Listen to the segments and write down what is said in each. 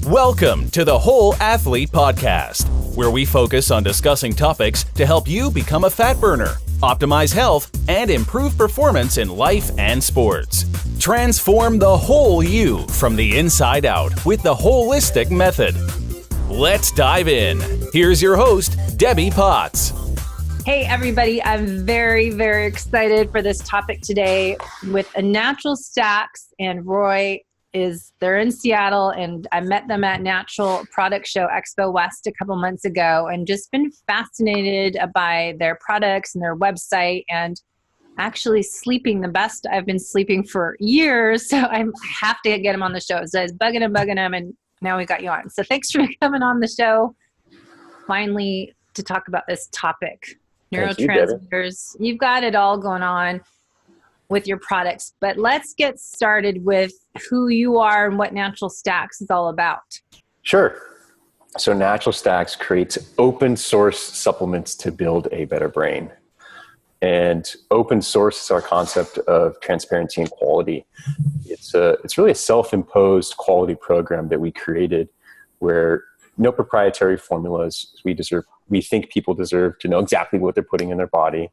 Welcome to the Whole Athlete Podcast, where we focus on discussing topics to help you become a fat burner, optimize health, and improve performance in life and sports. Transform the whole you from the inside out with the holistic method. Let's dive in. Here's your host, Debbie Potts. Hey, everybody. I'm very, very excited for this topic today with a Natural Stacks, and Roy they're in Seattle, and I met them at Natural Product Show Expo West a couple months ago and just been fascinated by their products and their website, and actually sleeping the best I've been sleeping for years. So I have to get them on the show. So I was bugging them, and now we got you on. So thanks for coming on the show finally to talk about this topic. Neurotransmitters. You've got it all going on with your products, but let's get started with who you are and what Natural Stacks is all about. Sure. So Natural Stacks creates open source supplements to build a better brain. And open source is our concept of transparency and quality. It's really a self-imposed quality program that we created where no proprietary formulas. We think people deserve to know exactly what they're putting in their body.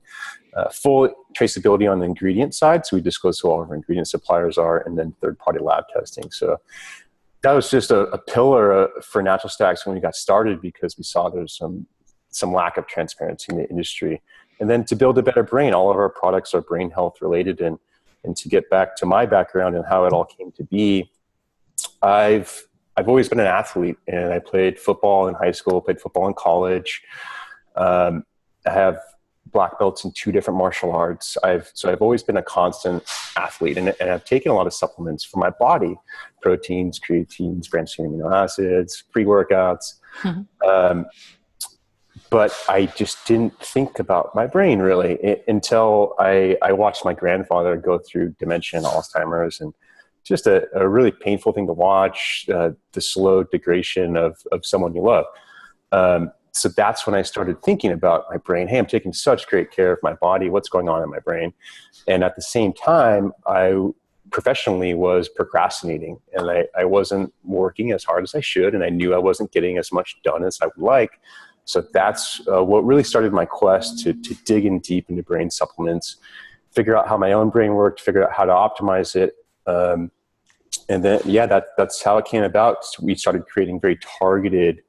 Full traceability on the ingredient side, so we disclose who all of our ingredient suppliers are, and then third-party lab testing. So that was just a pillar for Natural Stacks when we got started, because we saw there's some lack of transparency in the industry. And then to build a better brain, all of our products are brain health related. And to get back to my background and how it all came to be, I've always been an athlete, and I played football in high school, played football in college. I have black belts in 2 different martial arts. So I've always been a constant athlete, and I've taken a lot of supplements for my body: proteins, creatines, branched chain amino acids, pre-workouts. Mm-hmm. But I just didn't think about my brain really until I watched my grandfather go through dementia and Alzheimer's, and just a really painful thing to watch, the slow degradation of someone you love. So that's when I started thinking about my brain. Hey, I'm taking such great care of my body. What's going on in my brain? And at the same time, I professionally was procrastinating, and I wasn't working as hard as I should, and I knew I wasn't getting as much done as I would like. So that's what really started my quest to dig in deep into brain supplements, figure out how my own brain worked, figure out how to optimize it. And then, that's how it came about. We started creating very targeted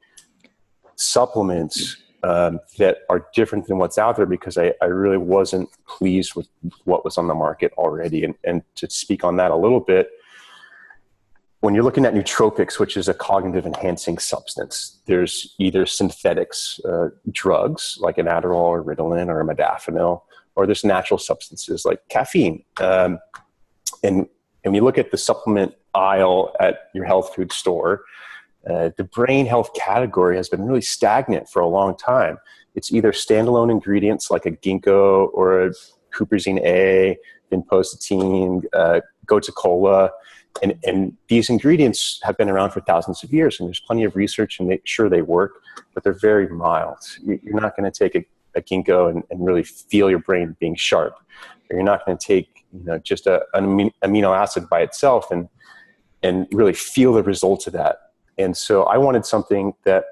supplements that are different than what's out there, because I really wasn't pleased with what was on the market already. And to speak on that a little bit, when you're looking at nootropics, which is a cognitive enhancing substance, there's either synthetics, drugs like an Adderall or Ritalin or a modafinil, or there's natural substances like caffeine. And when you look at the supplement aisle at your health food store, the brain health category has been really stagnant for a long time. It's either standalone ingredients like a ginkgo or a huperzine A, vinpocetine, gotu kola, and these ingredients have been around for thousands of years, and there's plenty of research and make sure they work, but they're very mild. You're not going to take a ginkgo and really feel your brain being sharp. Or you're not going to take just an amino acid by itself and really feel the results of that. And so I wanted something that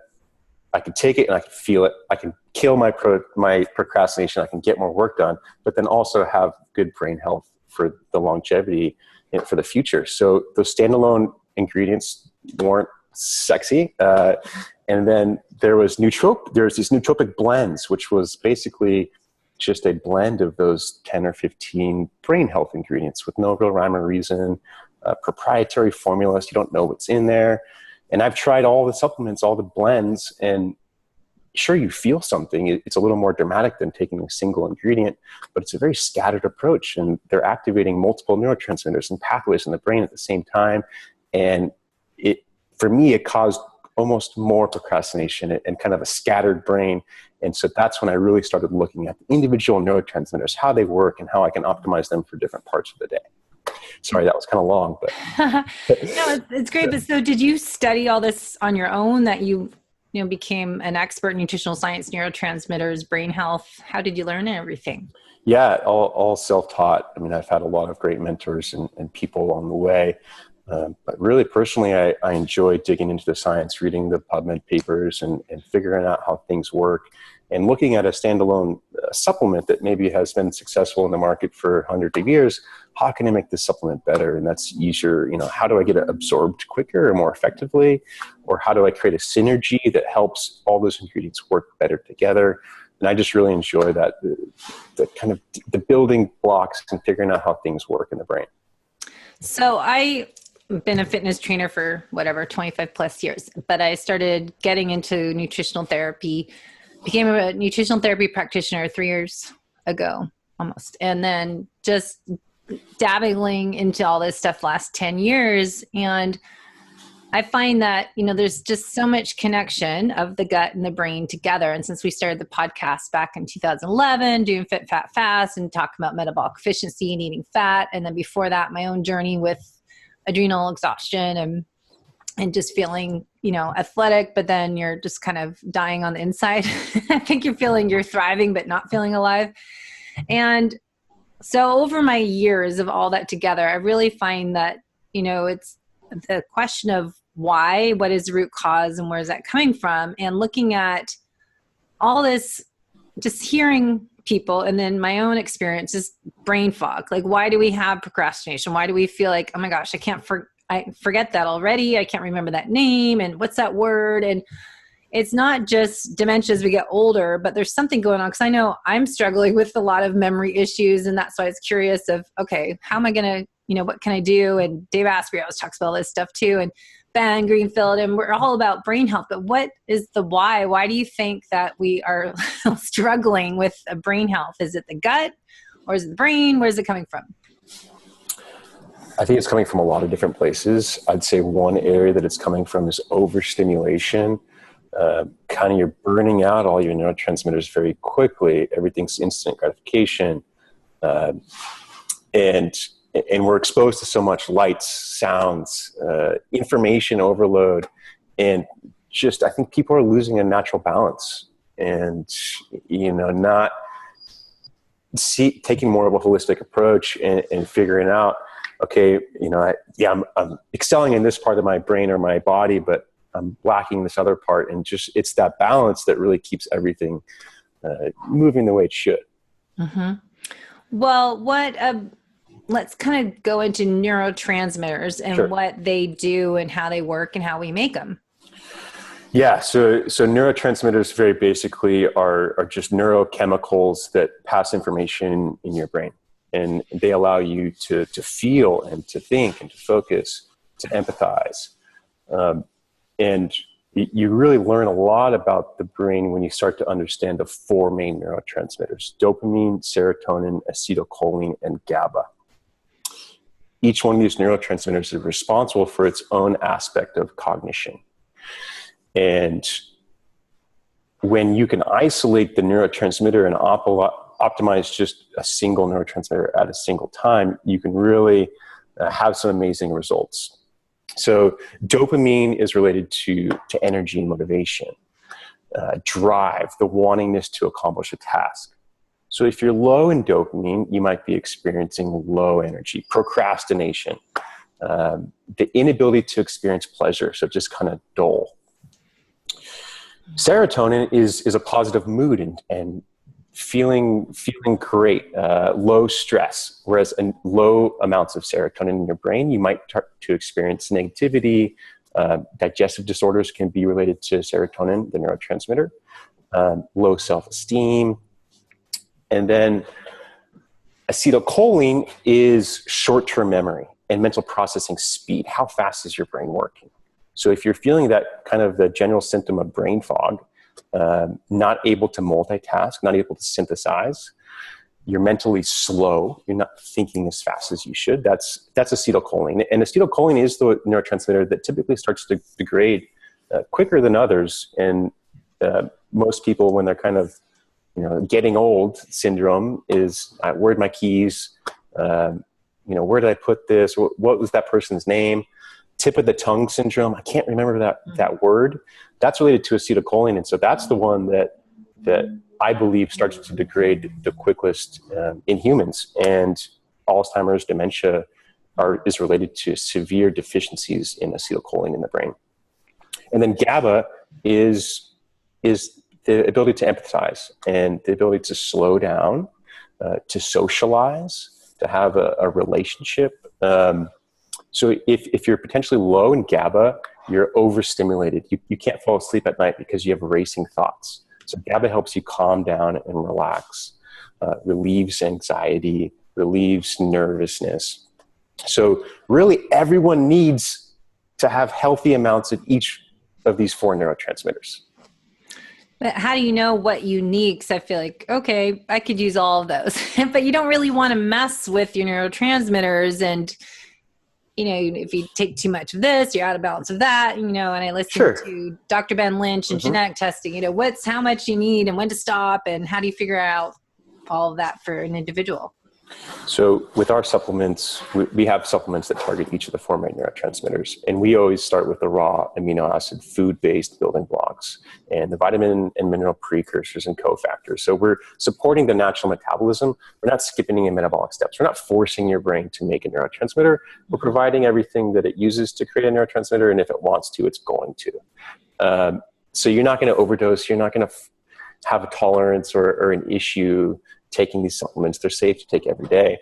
I could take it and I could feel it. I can kill my procrastination. I can get more work done, but then also have good brain health for the longevity and for the future. So those standalone ingredients weren't sexy. And then there's these nootropic blends, which was basically just a blend of those 10 or 15 brain health ingredients with no real rhyme or reason, proprietary formulas. You don't know what's in there. And I've tried all the supplements, all the blends, and sure, you feel something. It's a little more dramatic than taking a single ingredient, but it's a very scattered approach, and they're activating multiple neurotransmitters and pathways in the brain at the same time. And for me, it caused almost more procrastination and kind of a scattered brain. And so that's when I really started looking at the individual neurotransmitters, how they work, and how I can optimize them for different parts of the day. Sorry, that was kind of long, but no, it's great. But so did you study all this on your own, that you became an expert in nutritional science, neurotransmitters, brain health? How did you learn everything? Yeah, all self-taught. I mean, I've had a lot of great mentors and people along the way. But really, personally, I enjoy digging into the science, reading the PubMed papers, and figuring out how things work, and looking at a standalone supplement that maybe has been successful in the market for hundreds of years. How can I make this supplement better? And that's easier. How do I get it absorbed quicker or more effectively? Or how do I create a synergy that helps all those ingredients work better together? And I just really enjoy that, the kind of the building blocks and figuring out how things work in the brain. So I've been a fitness trainer for 25 plus years, but I started getting into nutritional therapy, became a nutritional therapy practitioner 3 years ago almost. And then just dabbling into all this stuff last 10 years. And I find that, there's just so much connection of the gut and the brain together. And since we started the podcast back in 2011, doing Fit, Fat, Fast and talking about metabolic efficiency and eating fat. And then before that, my own journey with adrenal exhaustion and just feeling, athletic, but then you're just kind of dying on the inside. I think you're thriving, but not feeling alive. And so over my years of all that together, I really find that, it's the question of why, what is the root cause, and where is that coming from? And looking at all this, just hearing people, and then my own experience is brain fog. Like, why do we have procrastination? Why do we feel like, oh my gosh, I forget that already. I can't remember that name. And what's that word? And it's not just dementia as we get older, but there's something going on. Cause I know I'm struggling with a lot of memory issues. And that's why I was curious of, okay, how am I going to, what can I do? And Dave Asprey always talks about all this stuff too. And Ben Greenfield, and we're all about brain health, but what is the why? Why do you think that we are struggling with brain health? Is it the gut or is it the brain? Where is it coming from? I think it's coming from a lot of different places. I'd say one area that it's coming from is overstimulation. Kind of you're burning out all your neurotransmitters very quickly. Everything's instant gratification. And we're exposed to so much lights, sounds, information overload. And I think people are losing a natural balance and, not taking more of a holistic approach and figuring out, okay, I'm excelling in this part of my brain or my body, but I'm lacking this other part. And it's that balance that really keeps everything moving the way it should. Mm-hmm. Well, let's kind of go into neurotransmitters and Sure. what they do and how they work and how we make them. Yeah. So neurotransmitters very basically are just neurochemicals that pass information in your brain. And they allow you to feel and to think and to focus, to empathize. And you really learn a lot about the brain when you start to understand the four main neurotransmitters: dopamine, serotonin, acetylcholine, and GABA. Each one of these neurotransmitters is responsible for its own aspect of cognition. And when you can isolate the neurotransmitter and optimize just a single neurotransmitter at a single time, you can really have some amazing results. So dopamine is related to energy and motivation, drive, the wantingness to accomplish a task. So if you're low in dopamine, you might be experiencing low energy, procrastination, the inability to experience pleasure, so just kind of dull. Serotonin is a positive mood and feeling great, low stress, whereas in low amounts of serotonin in your brain, you might start to experience negativity. Digestive disorders can be related to serotonin, the neurotransmitter, low self-esteem. And then acetylcholine is short-term memory and mental processing speed. How fast is your brain working? So if you're feeling that kind of the general symptom of brain fog, not able to multitask, not able to synthesize, you're mentally slow, you're not thinking as fast as you should, that's acetylcholine. And acetylcholine is the neurotransmitter that typically starts to degrade quicker than others. And most people, when they're kind of getting old syndrome is, where'd my keys? Where did I put this? What was that person's name? Tip of the tongue syndrome. I can't remember that word. That's related to acetylcholine. And so that's the one that I believe starts to degrade the quickest in humans. And Alzheimer's, dementia, is related to severe deficiencies in acetylcholine in the brain. And then GABA is the ability to empathize and the ability to slow down, to socialize, to have a relationship. So if you're potentially low in GABA, you're overstimulated. You can't fall asleep at night because you have racing thoughts. So GABA helps you calm down and relax, relieves anxiety, relieves nervousness. So really everyone needs to have healthy amounts of each of these 4 neurotransmitters. But how do you know what you need? Because I feel like, okay, I could use all of those, but you don't really want to mess with your neurotransmitters. And, you know, if you take too much of this, you're out of balance of that, you know, and I listen to Dr. Ben Lynch and genetic testing, you know, how much you need and when to stop and how do you figure out all of that for an individual? So with our supplements, we have supplements that target each of the 4 main neurotransmitters. And we always start with the raw amino acid food-based building blocks and the vitamin and mineral precursors and cofactors. So we're supporting the natural metabolism. We're not skipping any metabolic steps. We're not forcing your brain to make a neurotransmitter. We're providing everything that it uses to create a neurotransmitter. And if it wants to, it's going to. So you're not going to overdose. You're not going to have a tolerance or an issue taking these supplements. They're safe to take every day.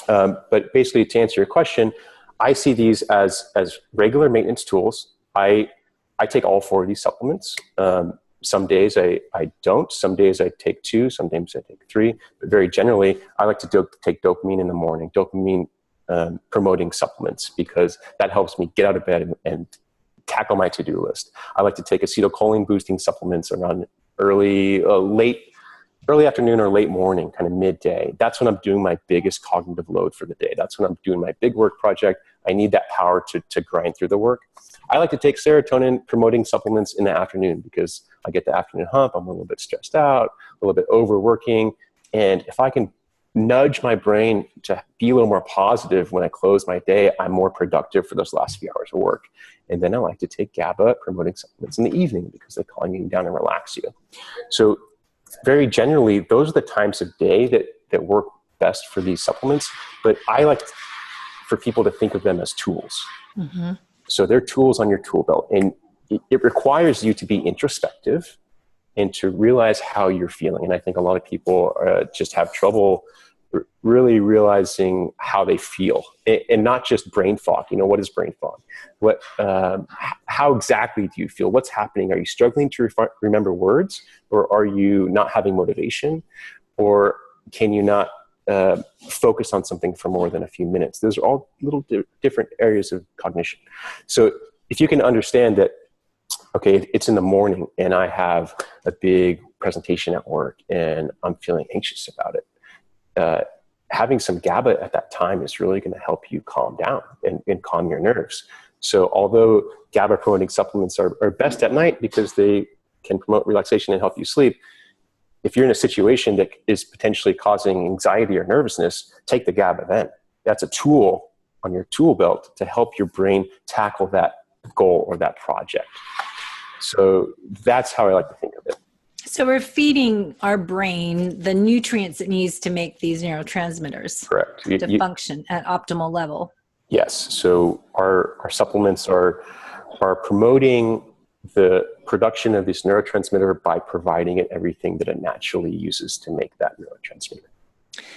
But basically, to answer your question, I see these as regular maintenance tools. I take all 4 of these supplements. Some days I don't. Some days I take 2. Some days I take 3. But very generally, I like to take dopamine in the morning, dopamine promoting supplements, because that helps me get out of bed and tackle my to-do list. I like to take acetylcholine boosting supplements around early afternoon or late morning, kind of midday. That's when I'm doing my biggest cognitive load for the day. That's when I'm doing my big work project. I need that power to grind through the work. I like to take serotonin promoting supplements in the afternoon because I get the afternoon hump. I'm a little bit stressed out, a little bit overworking. And if I can nudge my brain to be a little more positive when I close my day, I'm more productive for those last few hours of work. And then I like to take GABA promoting supplements in the evening because they calm you down and relax you. So very generally, those are the times of day that work best for these supplements. But I like for people to think of them as tools. Mm-hmm. So they're tools on your tool belt. And it requires you to be introspective and to realize how you're feeling. And I think a lot of people just have trouble really realizing how they feel, and not just brain fog. You know, what is brain fog? How exactly do you feel? What's happening? Are you struggling to remember words, or are you not having motivation, or can you not focus on something for more than a few minutes? Those are all little different areas of cognition. So if you can understand that, okay, it's in the morning and I have a big presentation at work and I'm feeling anxious about it, having some GABA at that time is really going to help you calm down and calm your nerves. So although GABA promoting supplements are best at night because they can promote relaxation and help you sleep, if you're in a situation that is potentially causing anxiety or nervousness, take the GABA then. That's a tool on your tool belt to help your brain tackle that goal or that project. So that's how I like to think of it. So we're feeding our brain the nutrients it needs to make these neurotransmitters. Correct. To function at optimal level. Yes. So our supplements are promoting the production of this neurotransmitter by providing it everything that it naturally uses to make that neurotransmitter.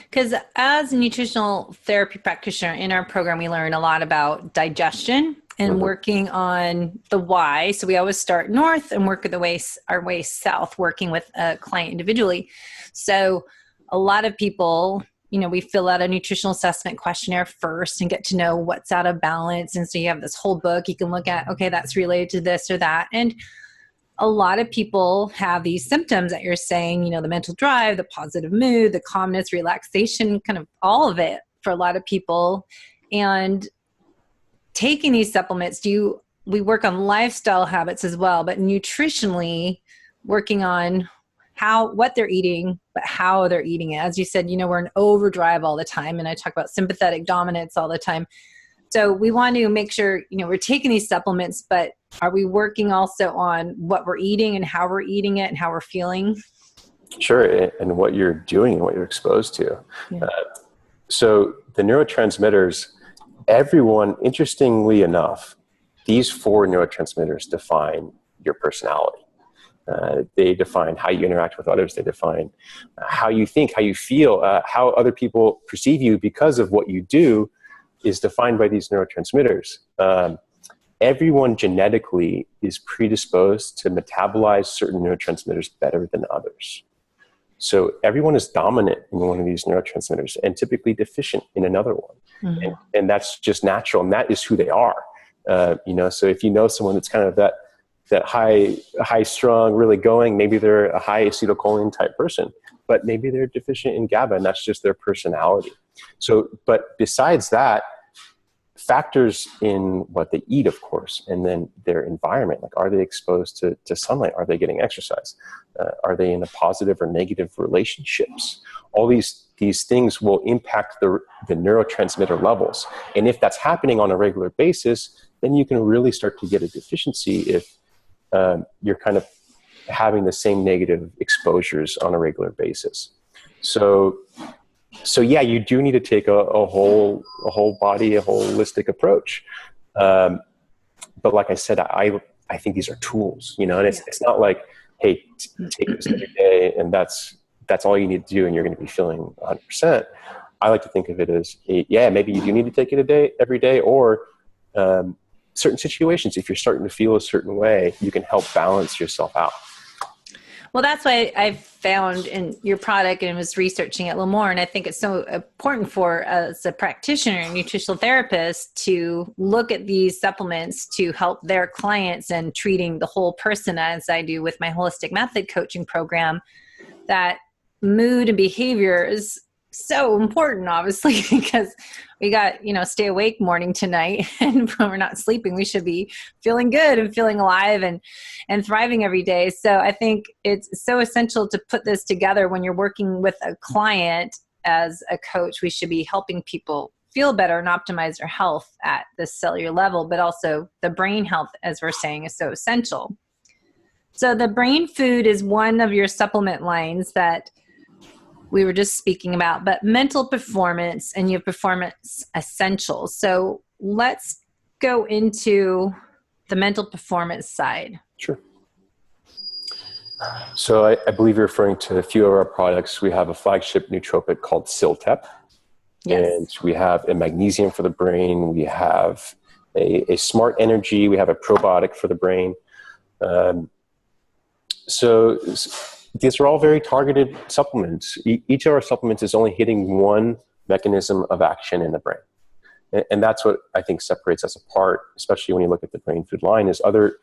Because as a nutritional therapy practitioner in our program, we learn a lot about digestion and working on the why. So we always start north and work our way south, working with a client individually. So a lot of people, you know, we fill out a nutritional assessment questionnaire first and get to know what's out of balance. And so you have this whole book you can look at, okay, that's related to this or that. And a lot of people have these symptoms that you're saying, you know, the mental drive, the positive mood, the calmness, relaxation, kind of all of it for a lot of people. And taking these supplements, we work on lifestyle habits as well, but nutritionally working on what they're eating, but how they're eating it. As you said, you know, we're in overdrive all the time. And I talk about sympathetic dominance all the time. So we want to make sure, you know, we're taking these supplements, but are we working also on what we're eating and how we're eating it and how we're feeling? Sure. And what you're doing and what you're exposed to. Yeah. So the neurotransmitters, everyone, interestingly enough, these 4 neurotransmitters define your personality. They define how you interact with others. They define how you think, how you feel, how other people perceive you because of what you do is defined by these neurotransmitters. Everyone genetically is predisposed to metabolize certain neurotransmitters better than others. So everyone is dominant in one of these neurotransmitters and typically deficient in another one. Mm-hmm. And that's just natural. And that is who they are. So if you know someone that's kind of that high strung, really going, maybe they're a high acetylcholine type person, but maybe they're deficient in GABA and that's just their personality. So, but besides that, factors in what they eat, of course, and then their environment, like are they exposed to sunlight? Are they getting exercise? Are they in a positive or negative relationships? All these things will impact the neurotransmitter levels. And if that's happening on a regular basis, then you can really start to get a deficiency if you're kind of having the same negative exposures on a regular basis. So yeah, you do need to take a whole body, a holistic approach. But like I said, I think these are tools, and it's not like, hey, take this every day and that's all you need to do and you're going to be feeling 100%. I like to think of it as, maybe you do need to take it every day, or certain situations, if you're starting to feel a certain way, you can help balance yourself out. Well, that's why I found in your product and was researching it a little more. And I think it's so important for as a practitioner and nutritional therapist to look at these supplements to help their clients and treating the whole person, as I do with my holistic method coaching program, that mood and behavior is so important, obviously, because we got, stay awake morning to night. And when we're not sleeping, we should be feeling good and feeling alive and thriving every day. So I think it's so essential to put this together when you're working with a client. As a coach, we should be helping people feel better and optimize their health at the cellular level, but also the brain health, as we're saying, is so essential. So the brain food is one of your supplement lines that we were just speaking about, but mental performance, and you have performance essentials. So let's go into the mental performance side. Sure. So I believe you're referring to a few of our products. We have a flagship nootropic called Siltep. Yes. And we have a magnesium for the brain. We have a smart energy. We have a probiotic for the brain. So these are all very targeted supplements. Each of our supplements is only hitting one mechanism of action in the brain. And that's what I think separates us apart, especially when you look at the brain food line, is other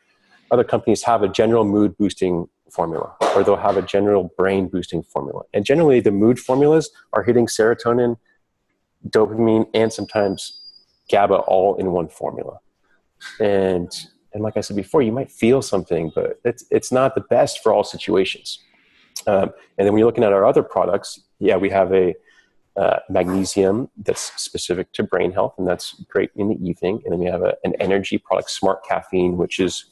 companies have a general mood boosting formula, or they'll have a general brain boosting formula. And generally the mood formulas are hitting serotonin, dopamine, and sometimes GABA all in one formula. And like I said before, you might feel something, but it's not the best for all situations. And then when you're looking at our other products, we have a magnesium that's specific to brain health, and that's great in the evening. And then we have an energy product, Smart Caffeine, which is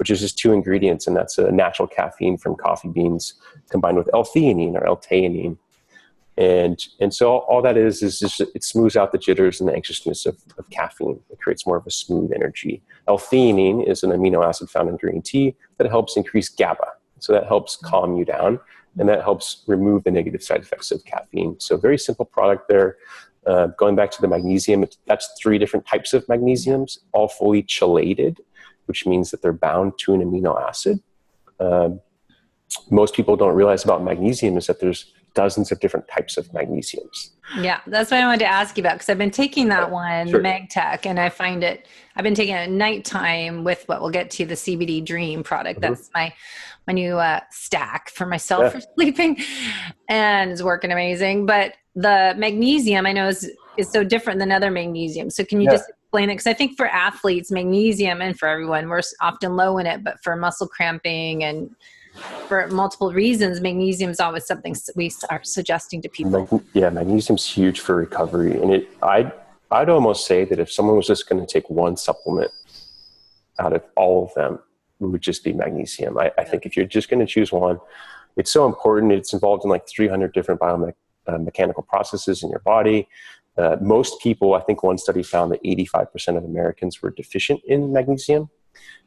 just 2 ingredients, and that's a natural caffeine from coffee beans combined with L-theanine or L-theanine. And so all that is just, it smooths out the jitters and the anxiousness of caffeine. It creates more of a smooth energy. L-theanine is an amino acid found in green tea that helps increase GABA. So that helps calm you down, and that helps remove the negative side effects of caffeine. So very simple product there. Going back to the magnesium, that's 3 different types of magnesiums, all fully chelated, which means that they're bound to an amino acid. Most people don't realize about magnesium is that there's dozens of different types of magnesiums. Yeah, that's what I wanted to ask you about, because I've been taking that one, Sure. the MagTech, and I've been taking it at nighttime with what we'll get to, the CBD Dream product. Mm-hmm. That's my new stack for myself for sleeping, and it's working amazing. But the magnesium I know is so different than other magnesium. So can you just explain it? Because I think for athletes, magnesium, and for everyone, we're often low in it, but for muscle cramping and for multiple reasons, magnesium is always something we are suggesting to people. Magnesium's huge for recovery. And I'd almost say that if someone was just going to take one supplement out of all of them, it would just be magnesium. I think if you're just going to choose one, it's so important. It's involved in like 300 different biomechanical processes in your body. Most people, I think one study found that 85% of Americans were deficient in magnesium.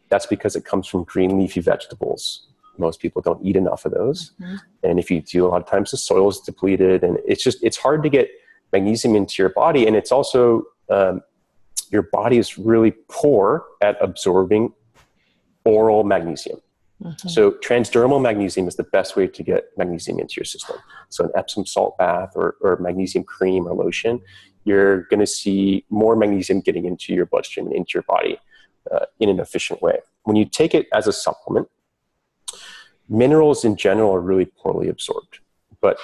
That's because it comes from green leafy vegetables. Most people don't eat enough of those. Mm-hmm. And if you do, a lot of times the soil is depleted, and it's hard to get magnesium into your body. And it's also, your body is really poor at absorbing oral magnesium. Mm-hmm. So transdermal magnesium is the best way to get magnesium into your system. So an Epsom salt bath or magnesium cream or lotion, you're going to see more magnesium getting into your bloodstream and into your body in an efficient way. When you take it as a supplement, minerals in general are really poorly absorbed, but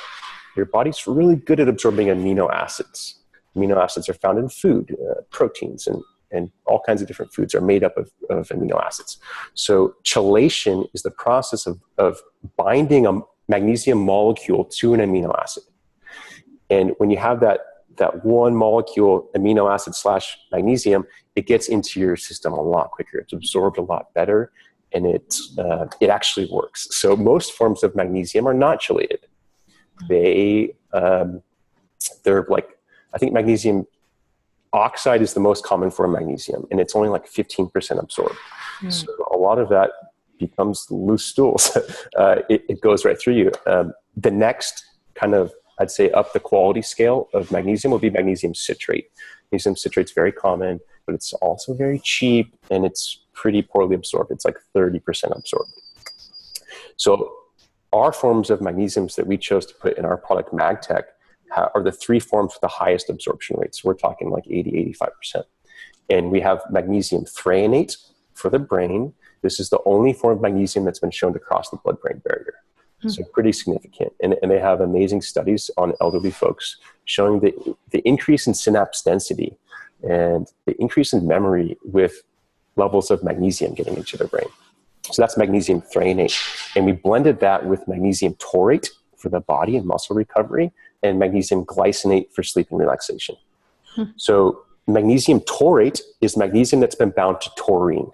your body's really good at absorbing amino acids. Amino acids are found in food, proteins, and all kinds of different foods are made up of amino acids. So chelation is the process of binding a magnesium molecule to an amino acid. And when you have that one molecule amino acid / magnesium, it gets into your system a lot quicker. It's absorbed a lot better, and it actually works. So most forms of magnesium are not chelated. They're like, I think magnesium oxide is the most common form of magnesium, and it's only like 15% absorbed. So a lot of that becomes loose stools. It goes right through you. The next kind of, I'd say, up the quality scale of magnesium will be magnesium citrate. Magnesium citrate is very common, but it's also very cheap, and it's pretty poorly absorbed. It's like 30% absorbed. So our forms of magnesiums that we chose to put in our product MagTech are the 3 forms with the highest absorption rates. We're talking like 80-85%. And we have magnesium threonate for the brain. This is the only form of magnesium that's been shown to cross the blood-brain barrier. So pretty significant. And they have amazing studies on elderly folks showing the increase in synapse density and the increase in memory with levels of magnesium getting into their brain. So that's magnesium threonate. And we blended that with magnesium taurate for the body and muscle recovery, and magnesium glycinate for sleep and relaxation. So magnesium taurate is magnesium that's been bound to taurine.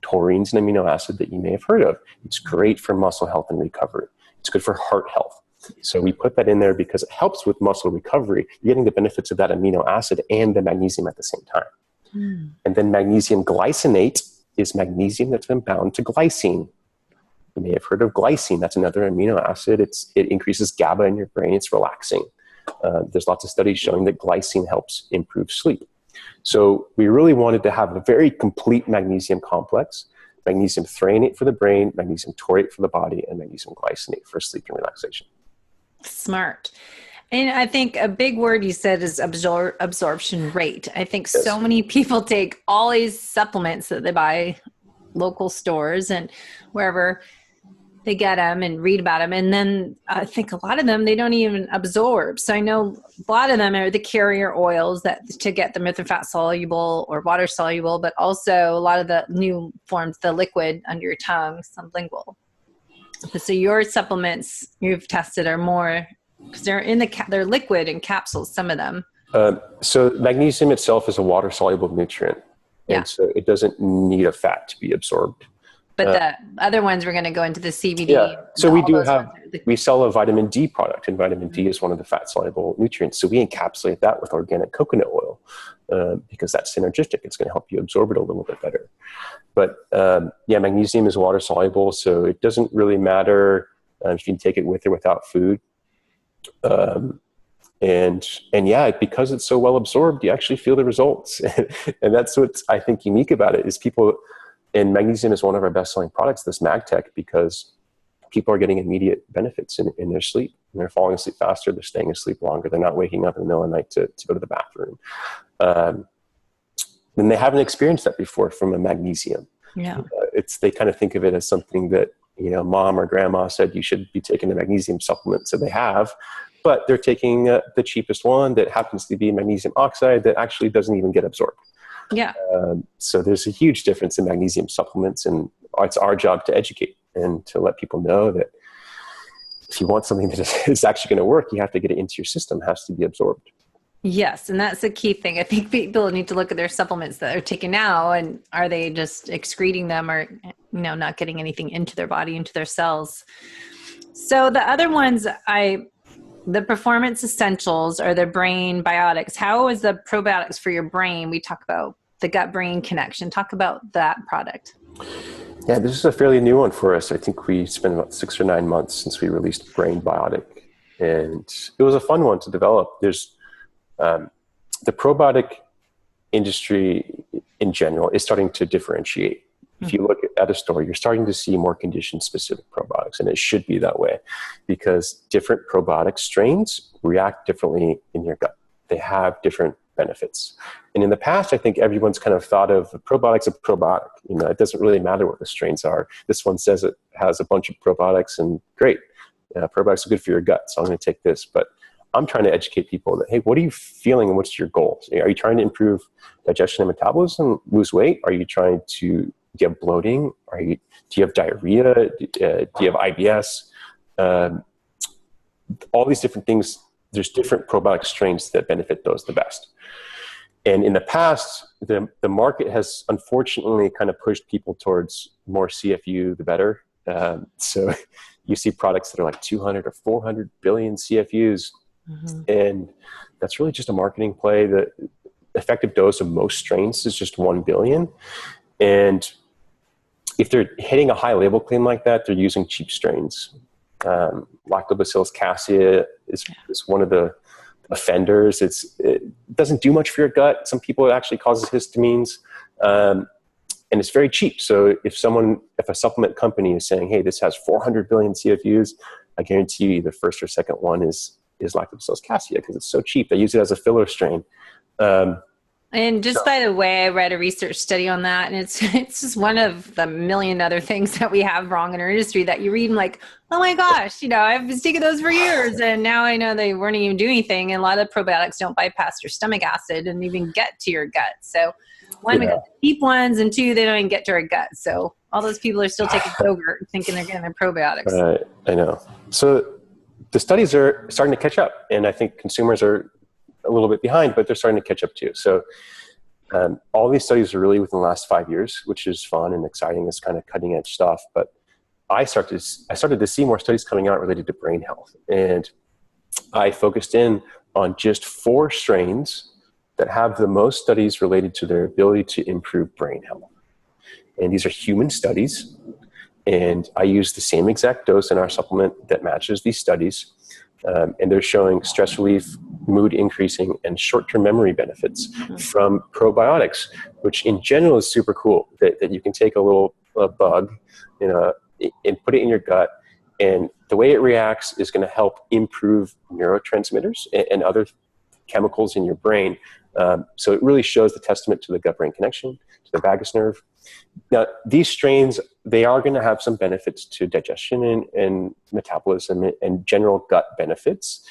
Taurine's an amino acid that you may have heard of. It's great for muscle health and recovery. It's good for heart health. So we put that in there because it helps with muscle recovery. You're getting the benefits of that amino acid and the magnesium at the same time. And then magnesium glycinate is magnesium that's been bound to glycine. You may have heard of glycine. That's another amino acid. It increases GABA in your brain. It's relaxing. There's lots of studies showing that glycine helps improve sleep. So we really wanted to have a very complete magnesium complex: magnesium threonate for the brain, magnesium taurate for the body, and magnesium glycinate for sleep and relaxation. Smart. And I think a big word you said is absorption rate. I think so many people take all these supplements that they buy local stores and wherever they get them and read about them. And then I think a lot of them, they don't even absorb. So I know a lot of them are the carrier oils that to get them if they're fat soluble or water soluble, but also a lot of the new forms, the liquid under your tongue, sublingual. So your supplements you've tested are more, because they're liquid in capsules, some of them. So magnesium itself is a water soluble nutrient. And so it doesn't need a fat to be absorbed. But the other ones, we're going to go into the CBD. Yeah. So we sell a vitamin D product, and vitamin D is one of the fat soluble nutrients. So we encapsulate that with organic coconut oil because that's synergistic. It's going to help you absorb it a little bit better. But magnesium is water soluble, so it doesn't really matter if you can take it with or without food. And because it's so well absorbed, you actually feel the results. And that's what's, I think, unique about it is people, and magnesium is one of our best-selling products, this MagTech, because people are getting immediate benefits in their sleep. And they're falling asleep faster. They're staying asleep longer. They're not waking up in the middle of the night to go to the bathroom. And they haven't experienced that before from a magnesium. Yeah. They kind of think of it as something that, mom or grandma said you should be taking a magnesium supplement. So they have, but they're taking the cheapest one that happens to be magnesium oxide that actually doesn't even get absorbed. Yeah. So there's a huge difference in magnesium supplements, and it's our job to educate and to let people know that if you want something that is actually going to work, you have to get it into your system. It has to be absorbed. Yes. And that's the key thing. I think people need to look at their supplements that they're taking now, and are they just excreting them or, not getting anything into their body, into their cells. So the other ones the performance essentials or the brain biotics. How is the probiotics for your brain? We talk about the gut-brain connection. Talk about that product. Yeah, this is a fairly new one for us. I think we spent about 6 or 9 months since we released Brain Biotic, and it was a fun one to develop. There's the probiotic industry in general is starting to differentiate. If you look at a store, you're starting to see more condition-specific probiotics, and it should be that way because different probiotic strains react differently in your gut. They have different benefits. And in the past, I think everyone's kind of thought of probiotics as a probiotic. It doesn't really matter what the strains are. This one says it has a bunch of probiotics, and great. Probiotics are good for your gut, so I'm going to take this. But I'm trying to educate people that, hey, what are you feeling and what's your goals? Are you trying to improve digestion and metabolism, lose weight? Are you trying to do you have bloating? Do you have diarrhea? Do you have IBS? All these different things, there's different probiotic strains that benefit those the best. And in the past, the market has unfortunately kind of pushed people towards more CFU, the better. So you see products that are like 200 or 400 billion CFUs. And that's really just a marketing play. The effective dose of most strains is just 1 billion. And if they're hitting a high label claim like that, they're using cheap strains. Lactobacillus cassia is one of the offenders. It doesn't do much for your gut. Some people, it actually causes histamines. And it's very cheap. So if a supplement company is saying, hey, this has 400 billion CFUs, I guarantee you the first or second one is Lactobacillus cassia because it's so cheap. They use it as a filler strain. And just by the way, I read a research study on that, and it's just one of the million other things that we have wrong in our industry that you read and like, oh my gosh, I've been taking those for years, and now I know they weren't even doing anything. And a lot of probiotics don't bypass your stomach acid and even get to your gut. So one, we got the cheap ones, and two, they don't even get to our gut. So all those people are still taking yogurt thinking they're getting their probiotics. I know. So the studies are starting to catch up, and I think consumers are a little bit behind, but they're starting to catch up too. So all these studies are really within the last 5 years, which is fun and exciting. It's kind of cutting edge stuff. But I started to see more studies coming out related to brain health. And I focused in on just 4 strains that have the most studies related to their ability to improve brain health. And these are human studies. And I use the same exact dose in our supplement that matches these studies. And they're showing stress relief, mood increasing, and short-term memory benefits from probiotics, which in general is super cool, that you can take a little bug, and put it in your gut. And the way it reacts is going to help improve neurotransmitters and other chemicals in your brain. So it really shows the testament to the gut-brain connection, to the vagus nerve. Now, these strains, they are going to have some benefits to digestion and metabolism and general gut benefits.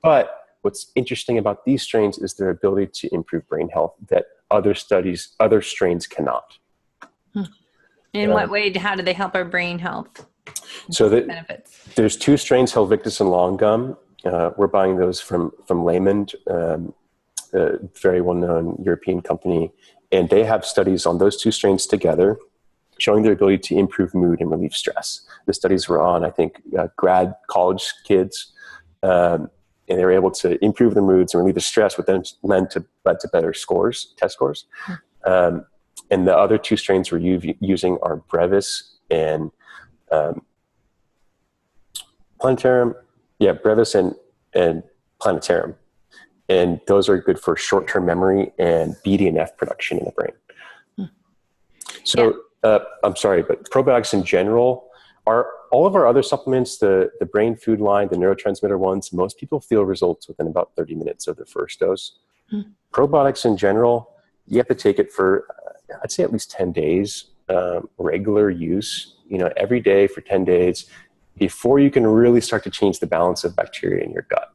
But what's interesting about these strains is their ability to improve brain health that other strains cannot. In what way? How do they help our brain health? So benefits. There's 2 strains, Helvictis and Long Gum. We're buying those from Lehman, a very well-known European company. And they have studies on those 2 strains together showing their ability to improve mood and relieve stress. The studies were on, I think, grad college kids, and they were able to improve their moods and relieve the stress, which then led to better test scores. And the other 2 strains we're using are Brevis and Planetarum. Yeah, Brevis and Planetarum. And those are good for short-term memory and BDNF production in the brain. So, I'm sorry, but probiotics in general are all of our other supplements, the brain food line, the neurotransmitter ones, most people feel results within about 30 minutes of their first dose. Probiotics in general, you have to take it for, I'd say at least 10 days, regular use, every day for 10 days before you can really start to change the balance of bacteria in your gut.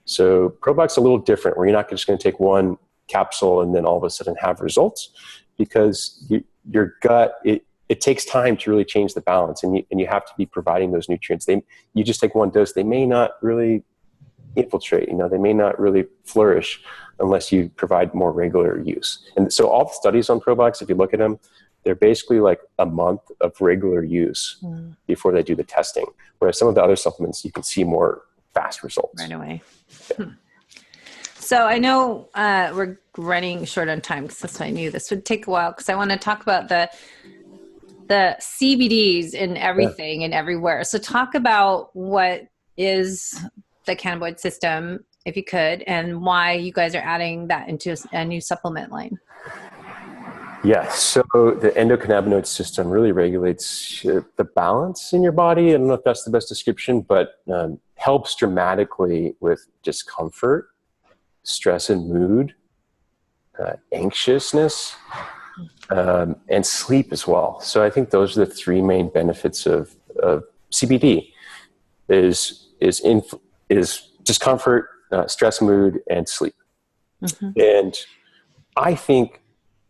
So probiotics are a little different, where you're not just going to take one capsule and then all of a sudden have results, because your gut, it takes time to really change the balance, and you have to be providing those nutrients. You just take one dose, they may not really infiltrate, they may not really flourish unless you provide more regular use. And so all the studies on probiotics, if you look at them, they're basically like a month of regular use before they do the testing. Whereas some of the other supplements, you can see more fast results. Right away. So I know we're running short on time, because I knew this would take a while, because I want to talk about the CBDs in everything and everywhere. So talk about what is the cannabinoid system, if you could, and why you guys are adding that into a new supplement line. Yeah, so the endocannabinoid system really regulates the balance in your body. I don't know if that's the best description, but helps dramatically with discomfort, stress and mood, anxiousness, and sleep as well. So I think those are the three main benefits of CBD: is discomfort, stress, mood, and sleep. Mm-hmm. And I think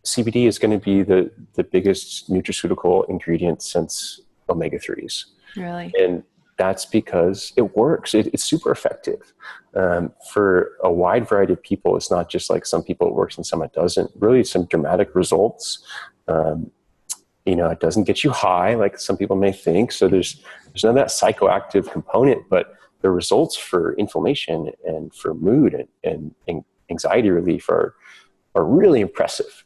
CBD is going to be the biggest nutraceutical ingredient since omega-3s. Really? And that's because it works. It's super effective. For a wide variety of people, it's not just like some people it works and some it doesn't. Really some dramatic results. It doesn't get you high like some people may think. So there's none of that psychoactive component, but the results for inflammation and for mood and anxiety relief are really impressive.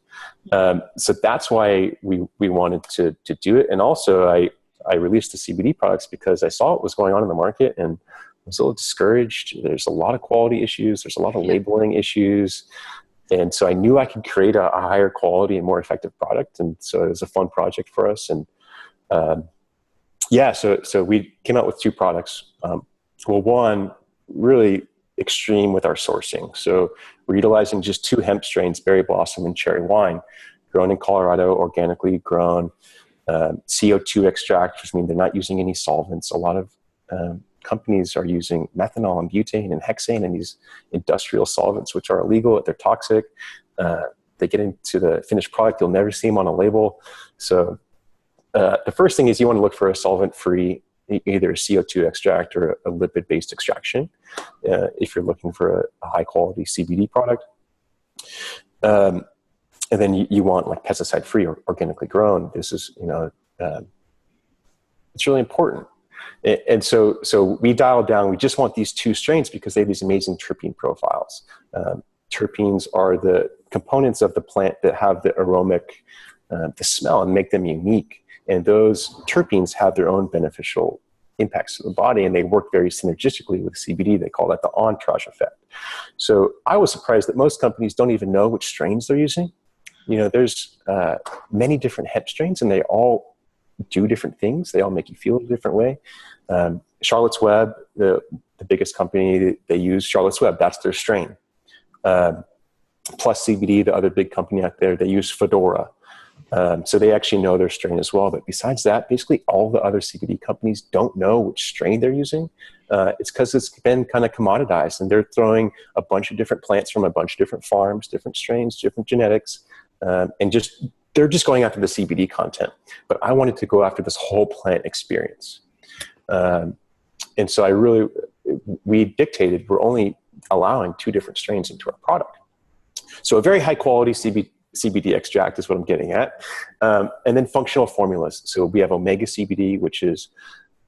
So that's why we wanted to do it. And also I released the CBD products because I saw what was going on in the market and was a little discouraged. There's a lot of quality issues. There's a lot of labeling issues. And so I knew I could create a higher quality and more effective product. And so it was a fun project for us. And so we came out with two products. One, really extreme with our sourcing. So we're utilizing just two hemp strains, berry blossom and cherry wine, grown in Colorado, organically grown, CO2 extract, which means they're not using any solvents. A lot of companies are using methanol and butane and hexane and these industrial solvents, which are illegal. They're toxic. They get into the finished product. You'll never see them on a label. So the first thing is you want to look for a solvent-free, either a CO2 extract or a lipid-based extraction, if you're looking for a high-quality CBD product. And then you want like pesticide-free or organically grown. This is, it's really important. And so we dialed down, we just want these two strains because they have these amazing terpene profiles. Terpenes are the components of the plant that have the aromatic, the smell and make them unique. And those terpenes have their own beneficial impacts to the body, and they work very synergistically with CBD. They call that the entourage effect. So I was surprised that most companies don't even know which strains they're using. There's many different hemp strains, and they all do different things. They all make you feel a different way. Charlotte's Web, the biggest company, they use Charlotte's Web. That's their strain. Plus CBD, the other big company out there, they use Fedora. So they actually know their strain as well. But besides that, basically all the other CBD companies don't know which strain they're using. It's because it's been kind of commoditized, and they're throwing a bunch of different plants from a bunch of different farms, different strains, different genetics, and they're just going after the CBD content. But I wanted to go after this whole plant experience. And so we dictated we're only allowing two different strains into our product. So a very high quality CBD extract is what I'm getting at. And then functional formulas. So we have omega CBD, which is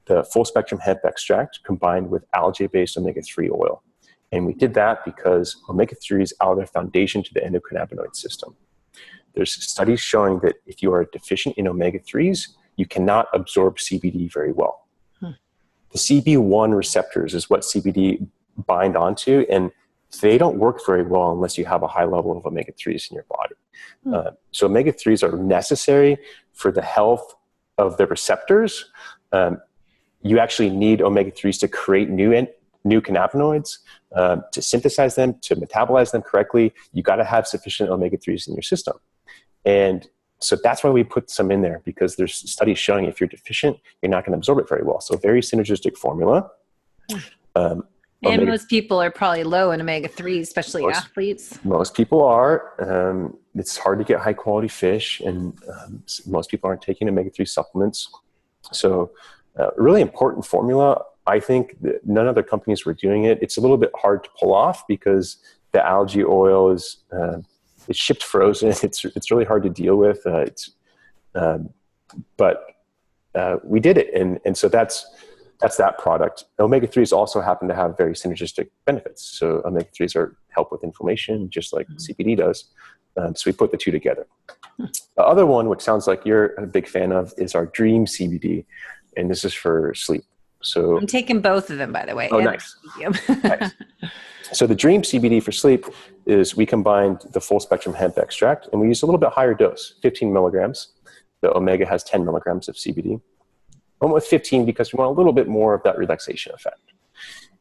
the full spectrum hemp extract combined with algae-based omega-3 oil. And we did that because omega-3s are the foundation to the endocannabinoid system. There's studies showing that if you are deficient in omega-3s, you cannot absorb CBD very well. The CB1 receptors is what CBD bind onto, and they don't work very well unless you have a high level of omega-3s in your body. So omega-3s are necessary for the health of the receptors. You actually need omega-3s to create new cannabinoids, to synthesize them, to metabolize them correctly. You got to have sufficient omega-3s in your system. And so that's why we put some in there, because there's studies showing if you're deficient, you're not going to absorb it very well. So very synergistic formula. And most people are probably low in omega-3, especially athletes. Most people are. It's hard to get high quality fish, and most people aren't taking omega-3 supplements. So really important formula. I think that none other companies were doing it. It's a little bit hard to pull off because the algae oil is it's shipped frozen. It's really hard to deal with. But we did it, and so that's that's that product. Omega-3s also happen to have very synergistic benefits. So omega-3s help with inflammation, just like CBD does. So we put the two together. The other one, which sounds like you're a big fan of, is our Dream CBD, and this is for sleep. So I'm taking both of them, by the way. Oh, nice. Nice. So the Dream CBD for sleep is we combined the full spectrum hemp extract, and we use a little bit higher dose, 15 milligrams. The Omega has 10 milligrams of CBD. I went with 15 because we want a little bit more of that relaxation effect.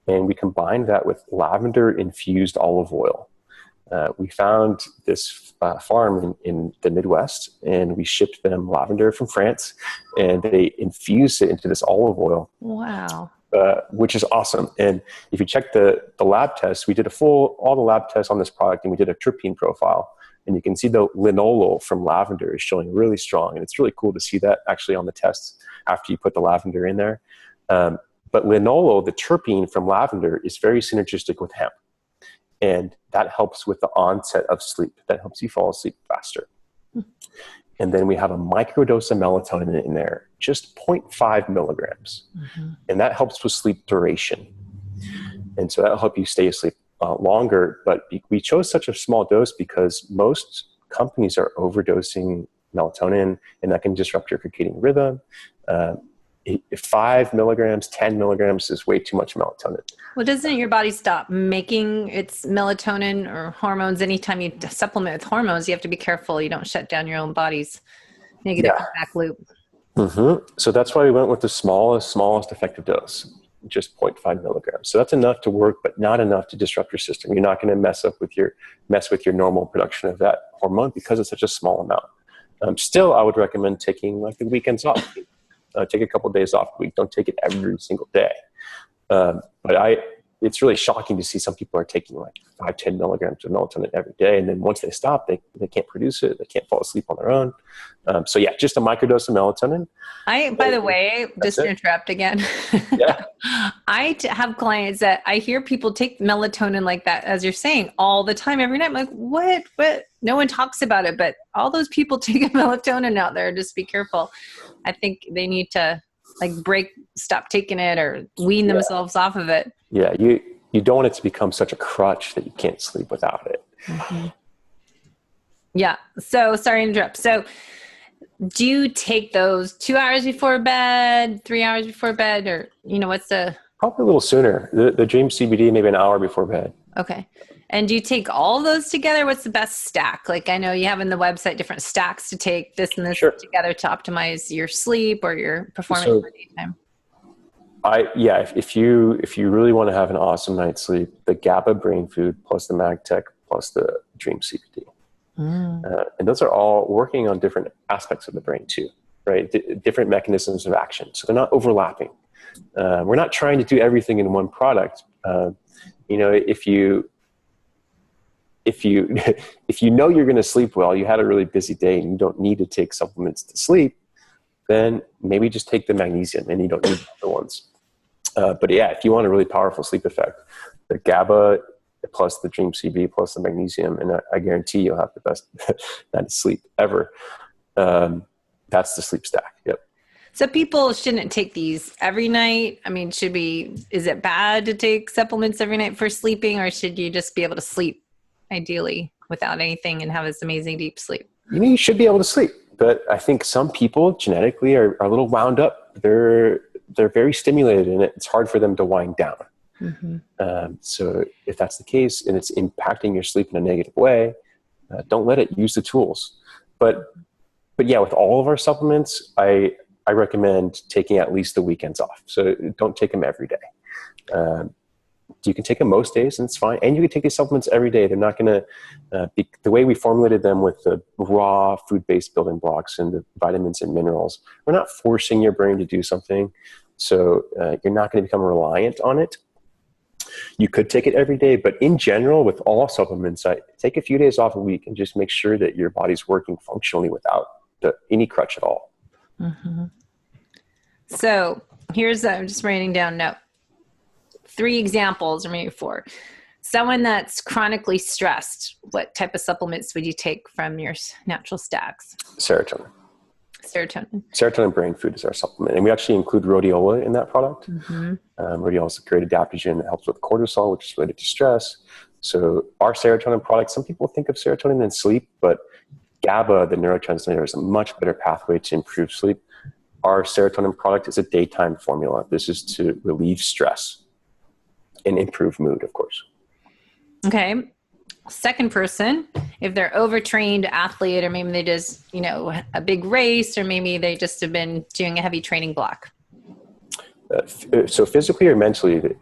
And we combined that with lavender infused olive oil. We found this farm in the Midwest, and we shipped them lavender from France, and they infused it into this olive oil. Wow. Which is awesome. And if you check the lab tests, we did all the lab tests on this product, and we did a terpene profile. And you can see the linalool from lavender is showing really strong. And it's really cool to see that actually on the tests after you put the lavender in there. But linalool, the terpene from lavender, is very synergistic with hemp. And that helps with the onset of sleep. That helps you fall asleep faster. And then we have a microdose of melatonin in there, just 0.5 milligrams. And that helps with sleep duration. And so that'll help you stay asleep longer. But we chose such a small dose because most companies are overdosing melatonin, and that can disrupt your circadian rhythm. 5 milligrams, 10 milligrams is way too much melatonin. Well, doesn't your body stop making its melatonin or hormones? Anytime you supplement with hormones, you have to be careful you don't shut down your own body's negative feedback loop. So that's why we went with the smallest effective dose, just 0.5 milligrams. So that's enough to work, but not enough to disrupt your system. You're not going to mess with your normal production of that hormone because it's such a small amount. Still, I would recommend taking like the weekends off. Take a couple of days off a week. Don't take it every single day. But it's really shocking to see some people are taking like 5-10 milligrams of melatonin every day. And then once they stop, they can't produce it. They can't fall asleep on their own. So yeah, just a microdose of melatonin. By the way, just to interrupt again. Yeah. I have clients that I hear people take melatonin like that, as you're saying, all the time, every night. I'm like, what? No one talks about it, but all those people taking melatonin out there, just be careful. I think they need to stop taking it or wean themselves off of it. Yeah. You don't want it to become such a crutch that you can't sleep without it. Yeah. So sorry to interrupt. So do you take those 2 hours before bed, 3 hours before bed, or, what's the... Probably a little sooner. The Dream CBD, maybe an hour before bed. Okay. And do you take all of those together? What's the best stack? Like I know you have in the website different stacks to take this and this together to optimize your sleep or your performance for daytime. If you really want to have an awesome night's sleep, the GABA brain food plus the MagTech plus the Dream CBD. And those are all working on different aspects of the brain too, right? Different mechanisms of action. So they're not overlapping. We're not trying to do everything in one product. If you know you're going to sleep well, you had a really busy day and you don't need to take supplements to sleep, then maybe just take the magnesium and you don't need the other ones. But yeah, if you want a really powerful sleep effect, the GABA plus the Dream CBD plus the magnesium, and I guarantee you'll have the best night's sleep ever. That's the sleep stack. Yep. So people shouldn't take these every night. I mean, is it bad to take supplements every night for sleeping, or should you just be able to sleep ideally without anything and have this amazing deep sleep? You should be able to sleep, but I think some people genetically are a little wound up. They're very stimulated and it's hard for them to wind down. So if that's the case and it's impacting your sleep in a negative way, don't let it. Use the tools. But yeah, with all of our supplements, I recommend taking at least the weekends off. So don't take them every day. You can take them most days and it's fine. And you can take these supplements every day. They're not going to be the way we formulated them with the raw food-based building blocks and the vitamins and minerals. We're not forcing your brain to do something. So you're not going to become reliant on it. You could take it every day, but in general, with all supplements, I take a few days off a week and just make sure that your body's working functionally without any crutch at all. So I'm just writing down note. 3 examples, or maybe 4. Someone that's chronically stressed, what type of supplements would you take from your natural stacks? Serotonin. Serotonin brain food is our supplement. And we actually include rhodiola in that product. Rhodiola is a great adaptogen that helps with cortisol, which is related to stress. So our serotonin product, some people think of serotonin in sleep, but GABA, the neurotransmitter, is a much better pathway to improve sleep. Our serotonin product is a daytime formula. This is to relieve stress and improve mood, of course. Okay. Second person, if they're overtrained athlete, or maybe they just, a big race, or maybe they just have been doing a heavy training block. So physically or mentally?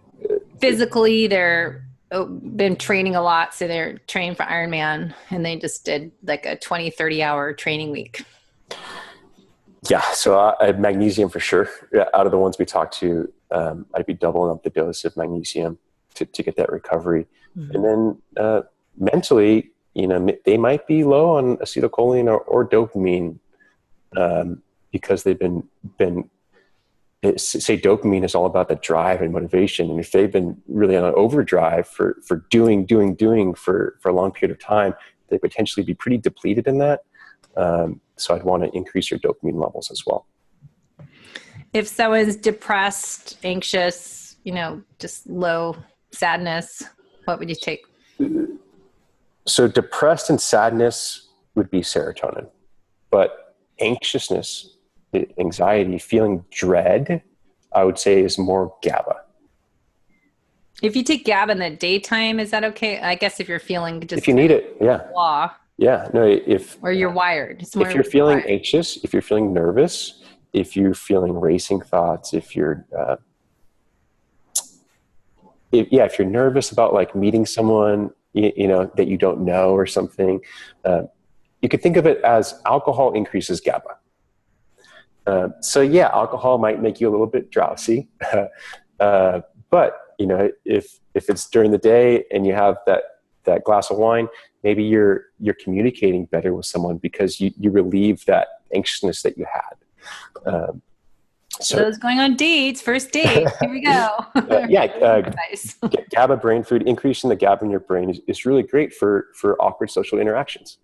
Physically, they're been training a lot. So they're training for Ironman and they just did like a 20, 30 hour training week. Yeah. So magnesium for sure. Out of the ones we talked to, I'd be doubling up the dose of magnesium to get that recovery. And then mentally, they might be low on acetylcholine or dopamine because they've been say dopamine is all about the drive and motivation. And if they've been really on an overdrive for doing for a long period of time, they potentially be pretty depleted in that. So I'd want to increase your dopamine levels as well. If someone's depressed, anxious, just low sadness, what would you take? So depressed and sadness would be serotonin, but anxiousness, anxiety, feeling dread, I would say is more GABA. If you take GABA in the daytime, is that okay? I guess if you're feeling just if you need it, yeah. Blah, yeah, no, or you're wired. If you're feeling anxious, if you're feeling nervous, if you're feeling racing thoughts, if you're if you're nervous about like meeting someone, that you don't know or something, you could think of it as alcohol increases GABA. So yeah, alcohol might make you a little bit drowsy, but if it's during the day and you have that glass of wine, maybe you're communicating better with someone because you relieve that anxiousness that you had. So those going on dates, first date, here we go. Nice. GABA brain food, increasing the GABA in your brain is really great for awkward social interactions.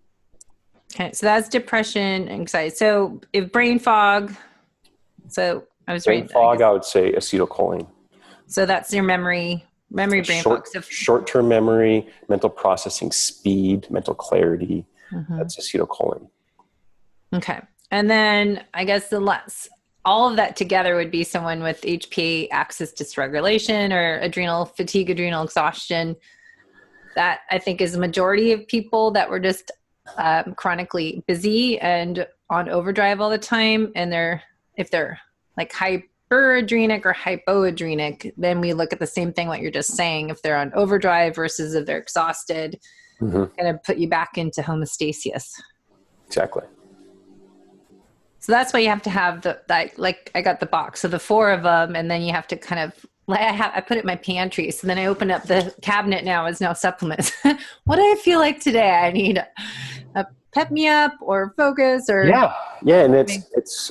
Okay, so that's depression, anxiety. So if brain fog, brain fog, I would say acetylcholine. So that's your memory brain fog. So short-term memory, mental processing speed, mental clarity. That's acetylcholine. Okay, and then I guess all of that together would be someone with HPA axis dysregulation or adrenal fatigue, adrenal exhaustion. That I think is the majority of people that were just chronically busy and on overdrive all the time. And if they're like hyperadrenic or hypoadrenic, then we look at the same thing, what you're just saying. If they're on overdrive versus if they're exhausted, going to put you back into homeostasis. Exactly. So that's why you have to have like I got the box, so the 4 of them, and then you have to kind of, I put it in my pantry. So then I open up the cabinet now is now supplements. What do I feel like today? I need a pep me up or focus or. Yeah. And it's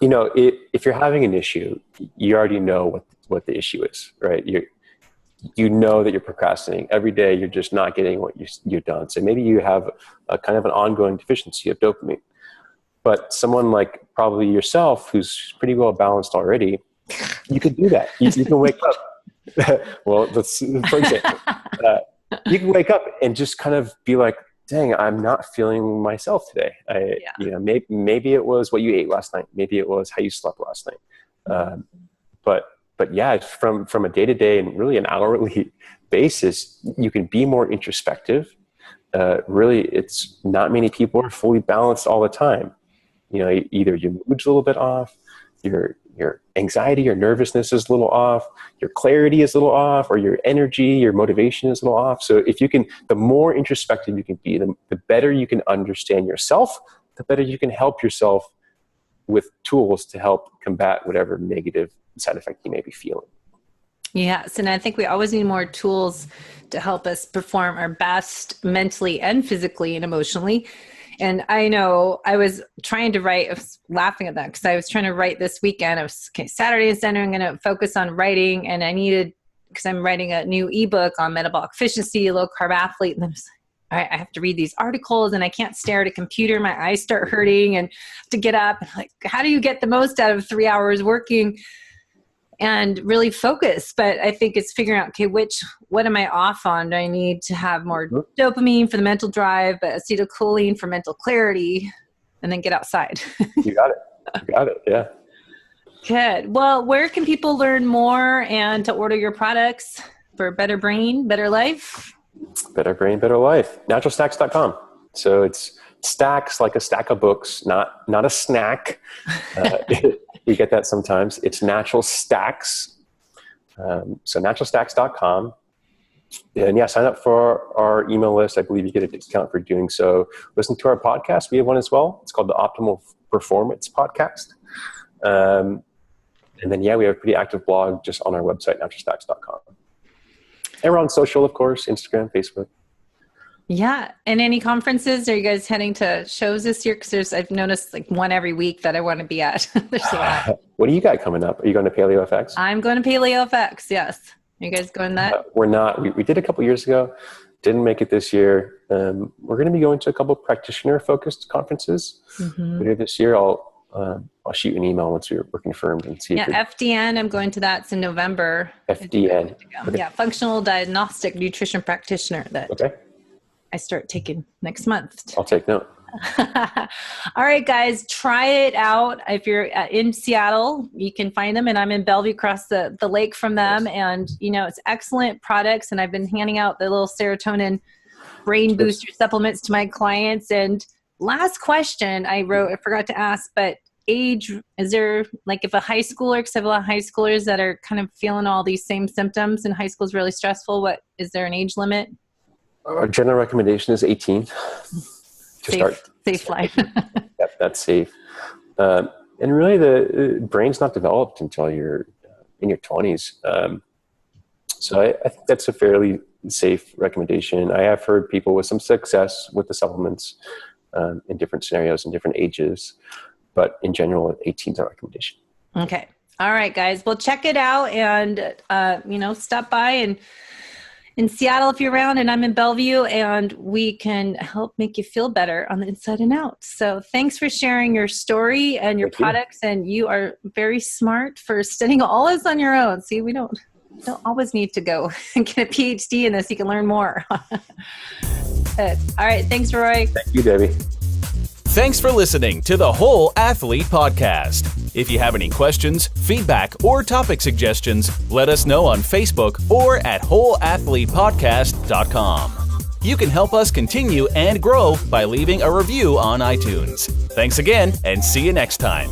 if you're having an issue, you already know what the issue is, right? You know that you're procrastinating every day. You're just not getting what you've done. So maybe you have a kind of an ongoing deficiency of dopamine. But someone like probably yourself, who's pretty well balanced already, you could do that. You can wake up. Well, for example, you can wake up and just kind of be like, dang, I'm not feeling myself today. Maybe it was what you ate last night. Maybe it was how you slept last night. But yeah, from a day-to-day and really an hourly basis, you can be more introspective. Really, it's not many people are fully balanced all the time. Either your mood's a little bit off, your anxiety or nervousness is a little off, your clarity is a little off, or your energy, your motivation is a little off. So if you can, the more introspective you can be, the better you can understand yourself, the better you can help yourself with tools to help combat whatever negative side effect you may be feeling. Yes, and I think we always need more tools to help us perform our best mentally and physically and emotionally. And I know I was trying to write, I was laughing at that because I was trying to write this weekend. I was, Saturday and Sunday, I'm going to focus on writing, and I needed, because I'm writing a new ebook on metabolic efficiency, low carb athlete. And I have to read these articles and I can't stare at a computer. My eyes start hurting and to get up. Like, how do you get the most out of 3 hours working and really focus? But I think it's figuring out, okay, what am I off on? Do I need to have more dopamine for the mental drive, but acetylcholine for mental clarity, and then get outside? You got it. Yeah. Good. Well, where can people learn more and to order your products for better brain, better life? Better brain, better life. Naturalstacks.com. So it's stacks like a stack of books, not a snack. You get that sometimes. It's natural stacks. So naturalstacks.com. And yeah, sign up for our email list. I believe you get a discount for doing so. Listen to our podcast. We have one as well. It's called the Optimal Performance Podcast. And then, yeah, we have a pretty active blog just on our website, naturalstacks.com. And we're on social, of course, Instagram, Facebook. Yeah. And any conferences? Are you guys heading to shows this year? Because I've noticed like one every week that I want to be at. There's a lot. What do you got coming up? Are you going to PaleoFX? I'm going to PaleoFX, yes. Are you guys going that? We're not. We did a couple years ago. Didn't make it this year. We're going to be going to a couple practitioner-focused conferences later this year. I'll shoot you an email once we're confirmed and see. Yeah, FDN. I'm going to that. It's in November. FDN. Okay. Yeah, Functional Diagnostic Nutrition Practitioner that I start taking next month. I'll take note. All right, guys, try it out. If you're in Seattle, you can find them, and I'm in Bellevue, across the lake from them. And it's excellent products. And I've been handing out the little serotonin brain booster supplements to my clients. And last question I forgot to ask, but age, is there, like, if a high schooler, because I have a lot of high schoolers that are kind of feeling all these same symptoms and high school is really stressful, is there an age limit? Our general recommendation is 18 safe life. Yep, that's safe. And really the brain's not developed until you're in your 20s. So I think that's a fairly safe recommendation. I have heard people with some success with the supplements in different scenarios and different ages. But in general, 18 is our recommendation. Okay. All right, guys. Well, check it out and, stop by and in Seattle if you're around, and I'm in Bellevue, and we can help make you feel better on the inside and out. So thanks for sharing your story and your products. And you are very smart for studying all this on your own. See, we don't always need to go and get a PhD in this. You can learn more. All right. Thanks, Roy. Thank you, Debbie. Thanks for listening to the Whole Athlete Podcast. If you have any questions, feedback, or topic suggestions, let us know on Facebook or at wholeathletepodcast.com. You can help us continue and grow by leaving a review on iTunes. Thanks again, and see you next time.